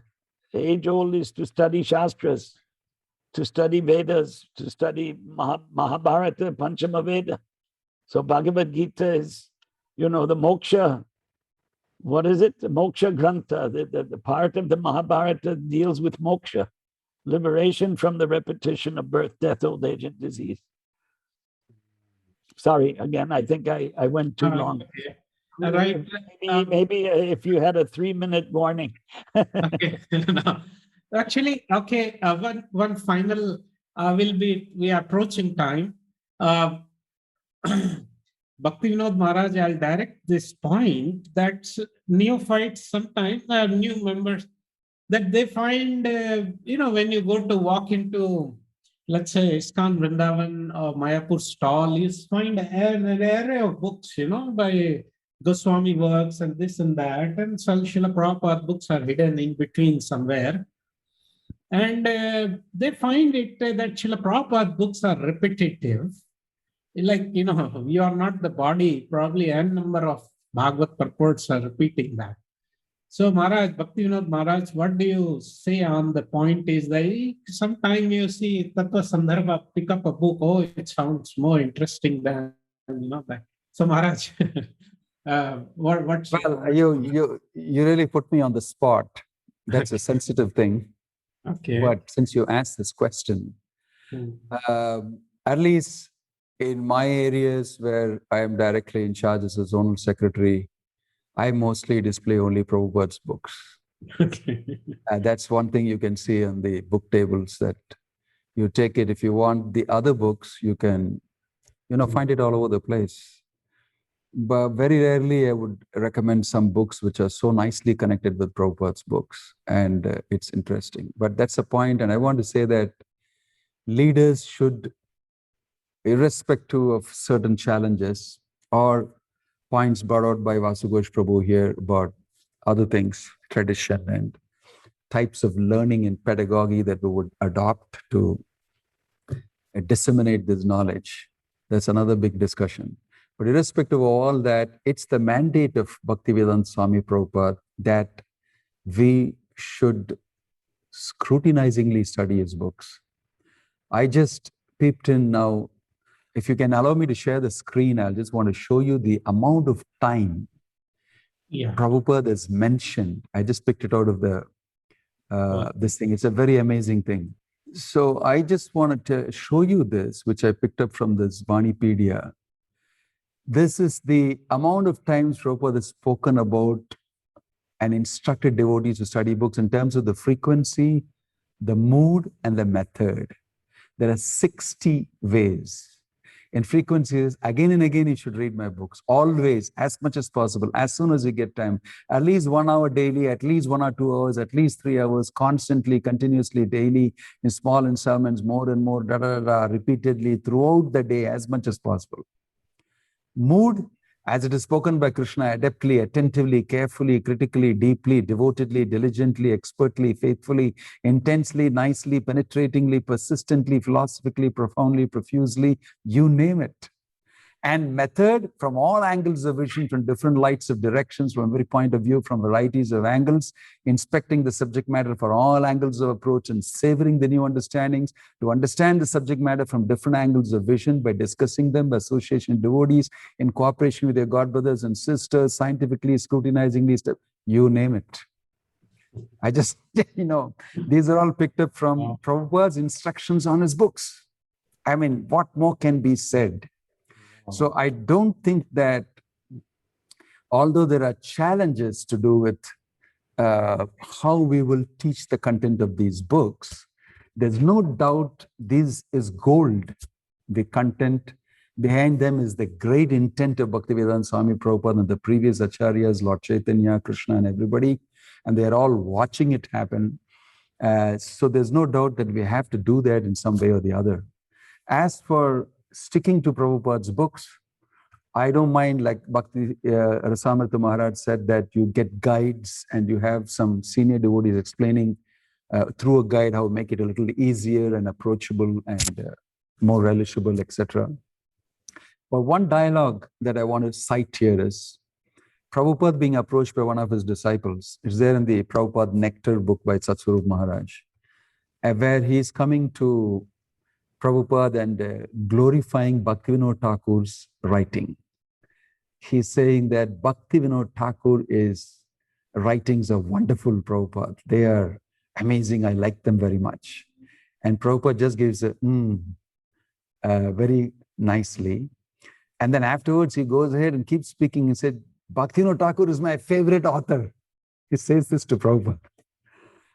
Age old is to study Shastras, to study Vedas, to study Mahabharata, Panchama Veda. So Bhagavad Gita is, the moksha. What is it? The moksha grantha. The part of the Mahabharata deals with moksha, liberation from the repetition of birth, death, old age, and disease. Sorry, again, I think I went too long. Okay. Right. Maybe if you had a 3-minute warning. Okay. No. Actually, okay. One final we are approaching time. Bhaktivinoda Maharaj, I'll direct this point that neophytes sometimes new members that they find when you go to walk into, let's say, ISKCON Vrindavan or Mayapur stall, you find an array of books, by Goswami works and this and that, and some Srila Prabhupada books are hidden in between somewhere. And they find it that Srila Prabhupada books are repetitive. Like, you are not the body, probably n number of Bhagavad purports are repeating that. So Maharaj, Bhaktivinoda Maharaj, what do you say on the point is that sometime you see Tattva Sandarbha, pick up a book, oh, it sounds more interesting than, that. So Maharaj, you really put me on the spot. That's a sensitive thing. Okay. But since you asked this question, at least in my areas where I am directly in charge as a zonal secretary, I mostly display only Prabhupada's books. Okay. That's one thing you can see on the book tables, that you take it. If you want the other books, you can, find it all over the place. But very rarely I would recommend some books which are so nicely connected with Prabhupada's books, and it's interesting. But that's the point, and I want to say that leaders should, irrespective of certain challenges or points brought out by Vasugosh Prabhu here about other things, tradition and types of learning and pedagogy that we would adopt to disseminate this knowledge. That's another big discussion. But irrespective of all that, it's the mandate of Bhakti-Vedanta Swami Prabhupada that we should scrutinizingly study his books. I just peeped in now. If you can allow me to share the screen, I'll just want to show you the amount of time Prabhupada has mentioned. I just picked it out of the this thing. It's a very amazing thing. So I just wanted to show you this, which I picked up from this Vanipedia. This is the amount of times Prabhupada has spoken about and instructed devotees to study books in terms of the frequency, the mood, and the method. There are 60 ways. In frequencies, again and again, you should read my books. Always, as much as possible, as soon as you get time. At least 1 hour daily, at least 1 or 2 hours, at least 3 hours, constantly, continuously, daily, in small installments, more and more, repeatedly, throughout the day, as much as possible. Mood, as it is spoken by Krishna, adeptly, attentively, carefully, critically, deeply, devotedly, diligently, expertly, faithfully, intensely, nicely, penetratingly, persistently, philosophically, profoundly, profusely, you name it. And method, from all angles of vision, from different lights of directions, from every point of view, from varieties of angles, inspecting the subject matter for all angles of approach and savoring the new understandings, to understand the subject matter from different angles of vision by discussing them by association of devotees, in cooperation with your god brothers and sisters, scientifically, scrutinizingly, you name it. I just, these are all picked up from Prabhupada's instructions on his books. I mean, what more can be said? So I don't think that, although there are challenges to do with how we will teach the content of these books, there's no doubt this is gold. The content behind them is the great intent of Bhakti-Vedanta Swami Prabhupada and the previous acharyas, Lord Chaitanya, Krishna, and everybody, and they're all watching it happen. So there's no doubt that we have to do that in some way or the other. As for sticking to Prabhupada's books, I don't mind, like Bhakti Rasamrita Maharaj said, that you get guides and you have some senior devotees explaining through a guide how to make it a little easier and approachable and more relishable, etc. But one dialogue that I want to cite here is Prabhupada being approached by one of his disciples. It's there in the Prabhupada Nectar book by Satsvarup Maharaj, where he's coming to Prabhupada and glorifying Bhaktivinoda Thakur's writing. He's saying that Bhaktivinoda Thakur writings are wonderful, Prabhupada. They are amazing. I like them very much. And Prabhupada just gives a very nicely. And then afterwards, he goes ahead and keeps speaking. He said, Bhaktivinoda Thakur is my favorite author. He says this to Prabhupada.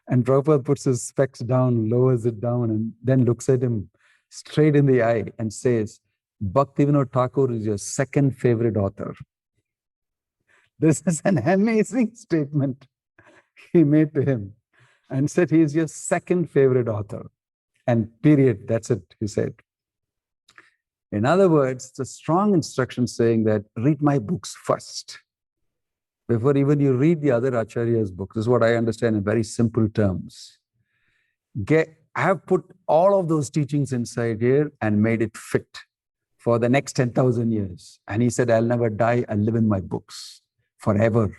And Prabhupada puts his specs down, lowers it down, and then looks at him straight in the eye and says, Bhaktivinoda Thakur is your second favorite author. This is an amazing statement he made to him and said he is your second favorite author. And period, that's it, he said. In other words, it's a strong instruction saying that read my books first. Before even you read the other Acharya's books. This is what I understand in very simple terms. I have put all of those teachings inside here and made it fit for the next 10,000 years. And he said, I'll never die, I'll live in my books forever.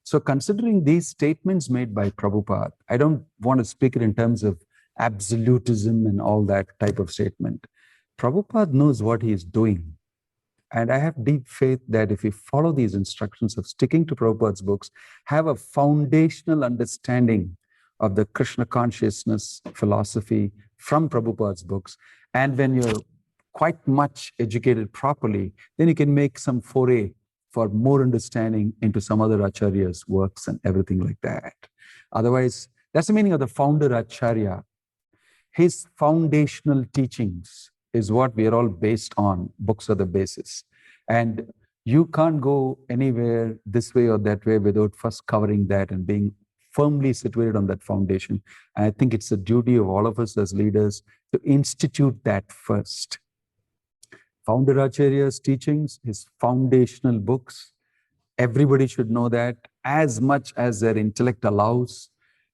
So considering these statements made by Prabhupada, I don't want to speak it in terms of absolutism and all that type of statement. Prabhupada knows what he is doing. And I have deep faith that if we follow these instructions of sticking to Prabhupada's books, have a foundational understanding of the Krishna consciousness philosophy from Prabhupada's books, and when you're quite much educated properly, then you can make some foray for more understanding into some other Acharya's works and everything like that. Otherwise, that's the meaning of the founder Acharya. His foundational teachings is what we are all based on. Books are the basis. And you can't go anywhere this way or that way without first covering that and being firmly situated on that foundation. And I think it's the duty of all of us as leaders to institute that first. Founder Acharya's teachings, his foundational books, everybody should know that. As much as their intellect allows,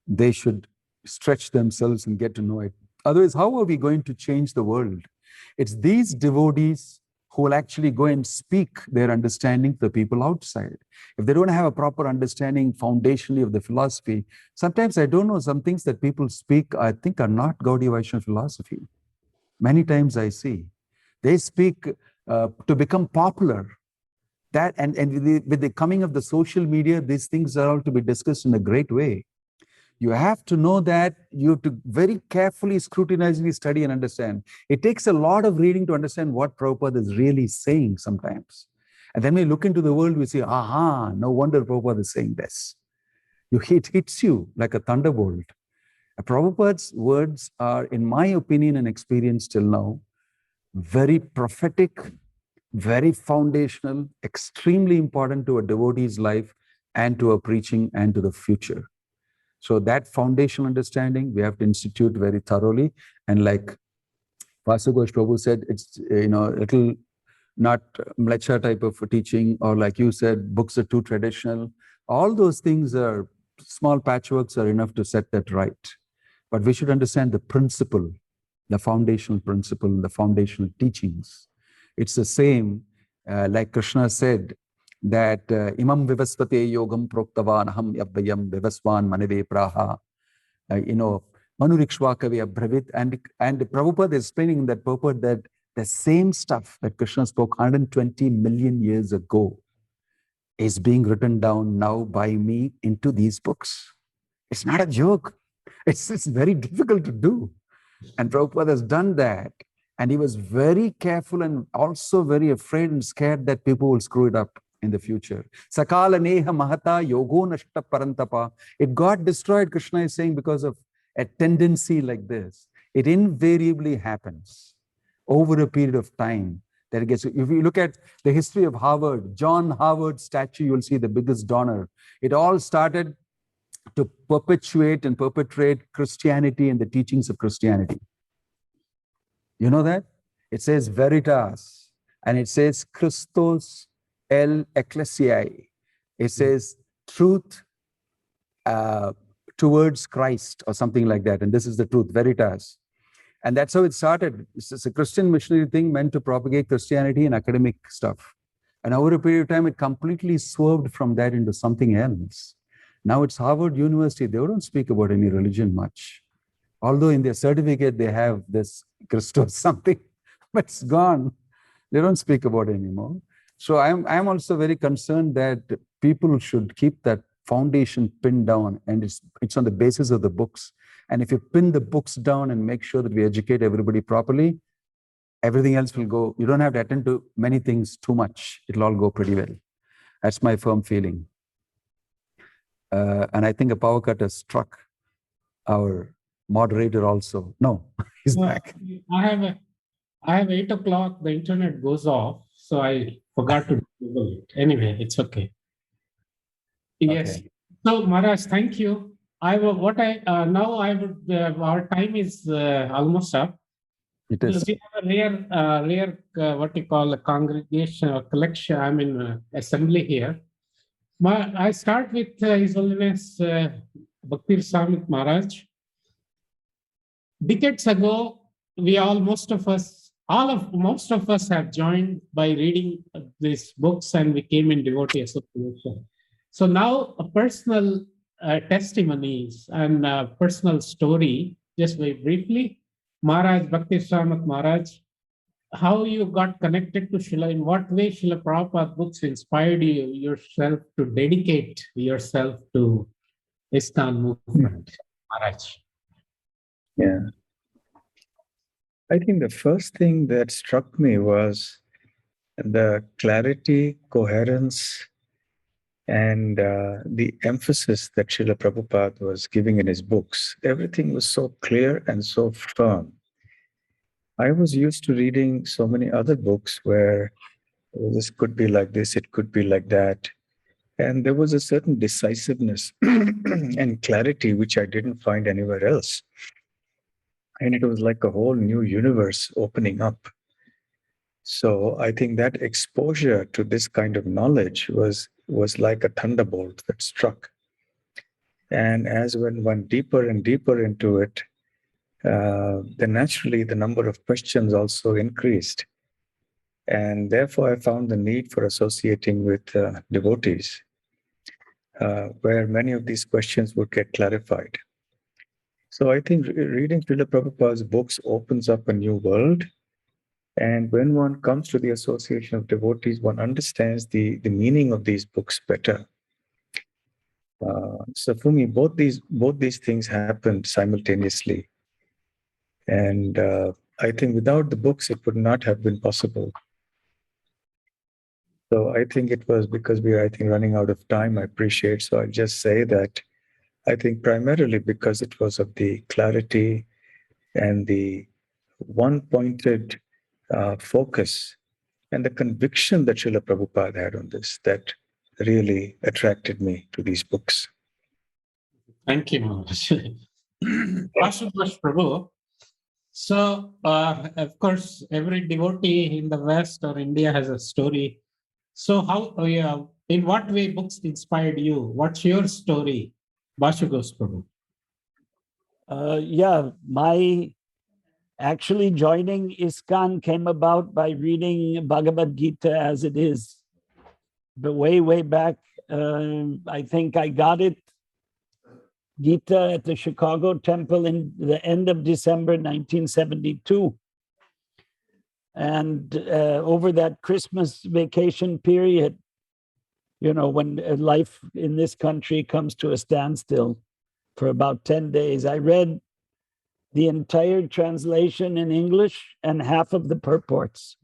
they should stretch themselves and get to know it. Otherwise, how are we going to change the world? It's these devotees who will actually go and speak their understanding to the people outside. If they don't have a proper understanding foundationally of the philosophy, sometimes I don't know, some things that people speak, I think are not Gaudiya Vaishnava philosophy. Many times I see. They speak to become popular. That and with the coming of the social media, these things are all to be discussed in a great way. You have to know that you have to very carefully, scrutinizingly study and understand. It takes a lot of reading to understand what Prabhupada is really saying sometimes. And then we look into the world, we say, aha, no wonder Prabhupada is saying this. It hits you like a thunderbolt. Prabhupada's words are, in my opinion and experience till now, very prophetic, very foundational, extremely important to a devotee's life and to a preaching and to the future. So that foundational understanding we have to institute very thoroughly. And like Vasugosh Prabhu said, it's a little not mlecha type of teaching, or like you said, books are too traditional. All those things are small patchworks are enough to set that right. But we should understand the principle, the foundational principle, the foundational teachings. It's the same, like Krishna said, that imam vivaspate yogam proktavan aham yabbayam vivaswan manave praha, manurikshvakavi abhravit. And Prabhupada is explaining in that purport that the same stuff that Krishna spoke 120 million years ago is being written down now by me into these books. It's not a joke. It's very difficult to do. And Prabhupada has done that. And he was very careful and also very afraid and scared that people will screw it up in the future. Sakala neha mahata yogo nashta parantapa. It got destroyed, Krishna is saying, because of a tendency like this. It invariably happens over a period of time that it gets. If you look at the history of Harvard, John Harvard's statue, you'll see the biggest donor. It all started to perpetuate and perpetrate Christianity and the teachings of Christianity. You know that? It says veritas, and it says Christos el ecclesiae. It says truth towards Christ or something like that. And this is the truth, veritas. And that's how it started. It's a Christian missionary thing meant to propagate Christianity and academic stuff. And over a period of time, it completely swerved from that into something else. Now it's Harvard University. They don't speak about any religion much. Although in their certificate, they have this Christos something, but it's gone. They don't speak about it anymore. So I'm also very concerned that people should keep that foundation pinned down, and it's on the basis of the books. And if you pin the books down and make sure that we educate everybody properly, everything else will go. You don't have to attend to many things too much. It'll all go pretty well. That's my firm feeling. And I think a power cut has struck our moderator also. No, he's back. I have 8 o'clock, the internet goes off, so I forgot to Google it. Anyway, it's okay. Yes. Okay. So Maharaj, thank you. Our time is almost up. It is. We have a rare what you call a congregation or collection, assembly here. I start with His Holiness Bhakti-Rasamrita Maharaj. Decades ago, most of us have joined by reading these books, and we came in devotee association. So now a personal testimonies and personal story, just very briefly. Maharaj, Bhakti-Rasamrita Maharaj, how you got connected to Srila, in what way Srila Prabhupada Books inspired you yourself to dedicate yourself to ISKCON movement, Maharaj? Yeah. I think the first thing that struck me was the clarity, coherence, and the emphasis that Srila Prabhupada was giving in his books, everything was so clear and so firm. I was used to reading so many other books where this could be like this, it could be like that. And there was a certain decisiveness and clarity which I didn't find anywhere else. And it was like a whole new universe opening up. So I think that exposure to this kind of knowledge was like a thunderbolt that struck. And as one went deeper and deeper into it, then naturally the number of questions also increased. And therefore I found the need for associating with devotees, where many of these questions would get clarified. So I think reading Srila Prabhupada's books opens up a new world. And when one comes to the association of devotees, one understands the meaning of these books better. So for me, both these things happened simultaneously. And I think without the books, it would not have been possible. So I think it was because we are, I think, running out of time, I appreciate. So I'll just say that I think primarily because it was of the clarity and the one-pointed focus and the conviction that Srila Prabhupada had on this that really attracted me to these books. Thank you, Maharaj. Vasudev Prabhu. So, of course, every devotee in the West or India has a story. So, how, in what way books inspired you? What's your story, Vasudev Prabhu? Yeah, my actually joining ISKCON came about by reading Bhagavad Gita as it is. But way back, I think I got it, Gita, at the Chicago temple in the end of December 1972. And over that Christmas vacation period, you know, when life in this country comes to a standstill for about 10 days, I read the entire translation in English and half of the purports.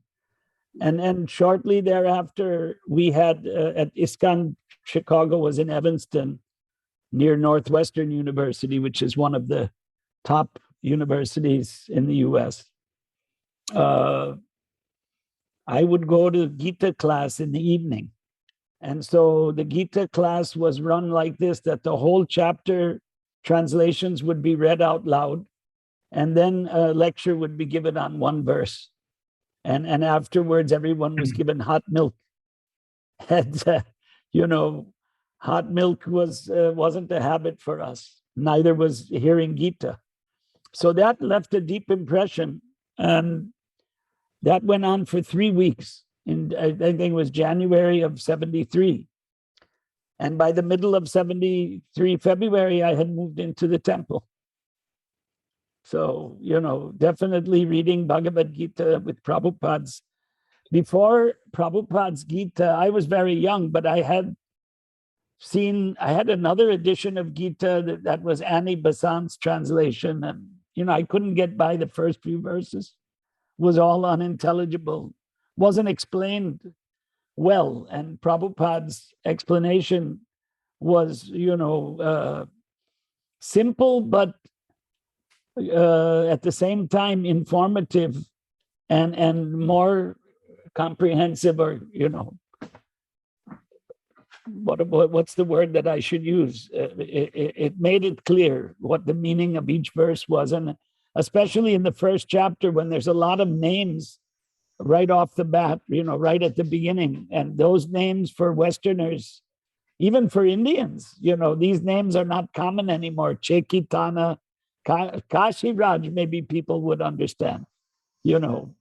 And shortly thereafter, we had at ISKCON, Chicago was in Evanston, near Northwestern University, which is one of the top universities in the US. I would go to Gita class in the evening. And so the Gita class was run like this, that the whole chapter translations would be read out loud. And then a lecture would be given on one verse. And afterwards, everyone was given hot milk. And, you know, hot milk wasn't a habit for us. Neither was hearing Gita. So that left a deep impression. And that went on for 3 weeks. I think it was January of 73. And by the middle of 73, February, I had moved into the temple. So, you know, definitely reading Bhagavad Gita with Prabhupada's. Before Prabhupada's Gita, I was very young, but I had another edition of Gita that was Annie Besant's translation. And, you know, I couldn't get by the first few verses. It was all unintelligible, wasn't explained well. And Prabhupada's explanation was, you know, simple, but at the same time informative and more comprehensive, or, you know, what's the word that I should use? It made it clear what the meaning of each verse was. And especially in the first chapter, when there's a lot of names right off the bat, you know, right at the beginning. And those names for Westerners, even for Indians, you know, these names are not common anymore. Chekitana, Kashi Raj, maybe people would understand, you know,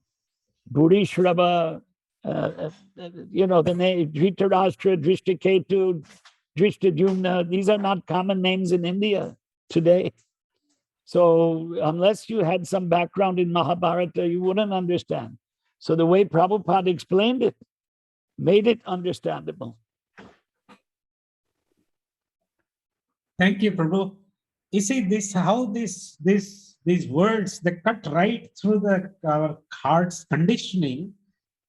Buri Shrava, you know, the name Dhritarashtra, Drishtaketu, Drishtadumna, these are not common names in India today. So unless you had some background in Mahabharata, you wouldn't understand. So the way Prabhupada explained it made it understandable. Thank you, Prabhu. You see this, how these words, they cut right through our heart's conditioning,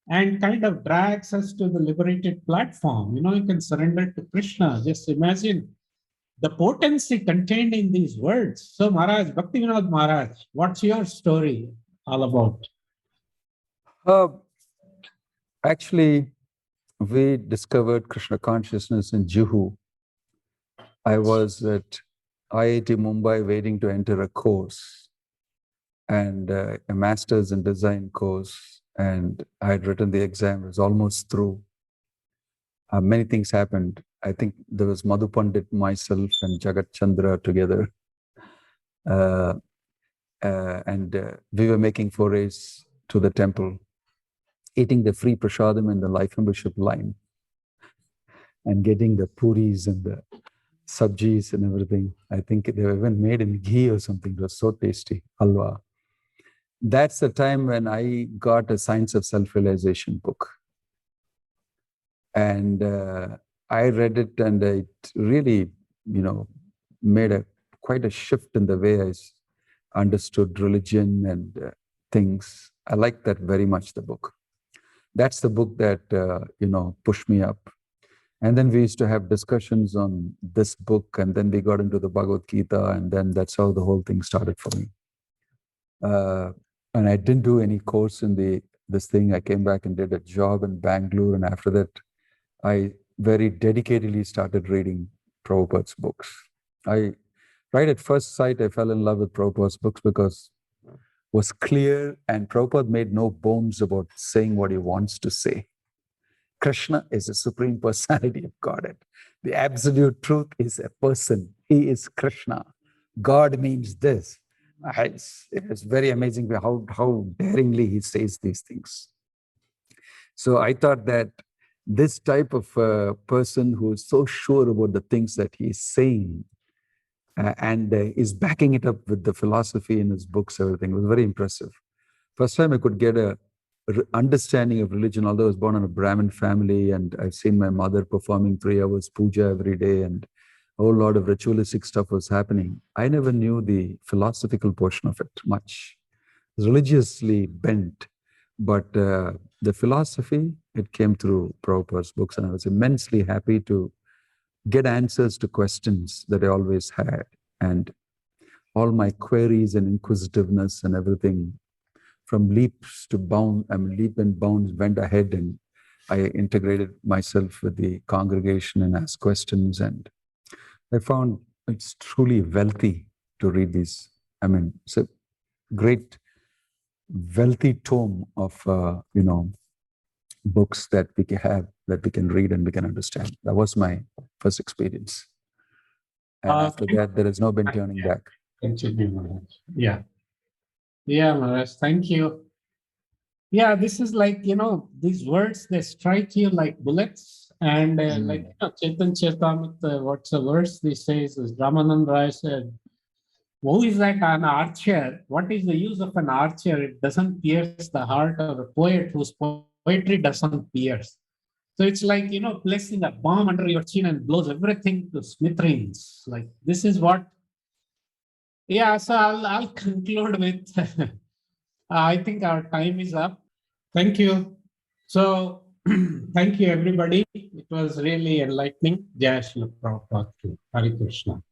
and kind of drags us to the liberated platform. You can surrender to Krishna. Just imagine the potency contained in these words. So Maharaj, Bhaktivinoda Maharaj, what's your story all about? Actually, we discovered Krishna consciousness in Juhu. I was at IIT Mumbai waiting to enter a course, and a master's in design course, and I had written the exam. It was almost through. Many things happened. I think there was Madhu Pandit, myself, and Jagat Chandra together. And we were making forays to the temple, eating the free prasadam in the life membership line, and getting the puris and the sabjis and everything. I think they were even made in ghee or something. It was so tasty, halwa. That's the time when I got a Science of Self-Realization book. And I read it, and it really, made quite a shift in the way I understood religion and things. I liked that very much, the book. That's the book that, pushed me up. And then we used to have discussions on this book, and then we got into the Bhagavad Gita, and then that's how the whole thing started for me. And I didn't do any course in this thing. I came back and did a job in Bangalore, and after that, I very dedicatedly started reading Prabhupada's books. Right at first sight, I fell in love with Prabhupada's books because it was clear, and Prabhupada made no bones about saying what he wants to say. Krishna is the Supreme Personality of Godhead. The absolute truth is a person. He is Krishna. God means this. It's very amazing how daringly he says these things. So I thought that this type of person who is so sure about the things that he is saying and is backing it up with the philosophy in his books, everything was very impressive. First time I could get a understanding of religion, although I was born in a Brahmin family, and I've seen my mother performing 3 hours puja every day, and a whole lot of ritualistic stuff was happening. I never knew the philosophical portion of it much. It was religiously bent, but the philosophy, it came through Prabhupada's books, and I was immensely happy to get answers to questions that I always had. And all my queries and inquisitiveness and everything, from leaps and bounds, went ahead, and I integrated myself with the congregation and asked questions. And I found it's truly wealthy to read these. It's a great, wealthy tome of, books that we can have, that we can read and we can understand. That was my first experience. And after that, there has no been turning back. Continue, Maharaj. Yeah, Maharaj, thank you. Yeah, this is like, these words, they strike you like bullets. And Chetan Chaitamit, what's the verse he says is Ramanand Rai said, who is like an archer? What is the use of an archer? It doesn't pierce the heart of a poet whose poetry doesn't pierce. So it's like, placing a bomb under your chin and blows everything to smithereens. Like, this is what. Yeah, so I'll conclude with, I think our time is up. Thank you. So, thank you, everybody. It was really enlightening. Jai Srila Prabhupada. Hare Krishna.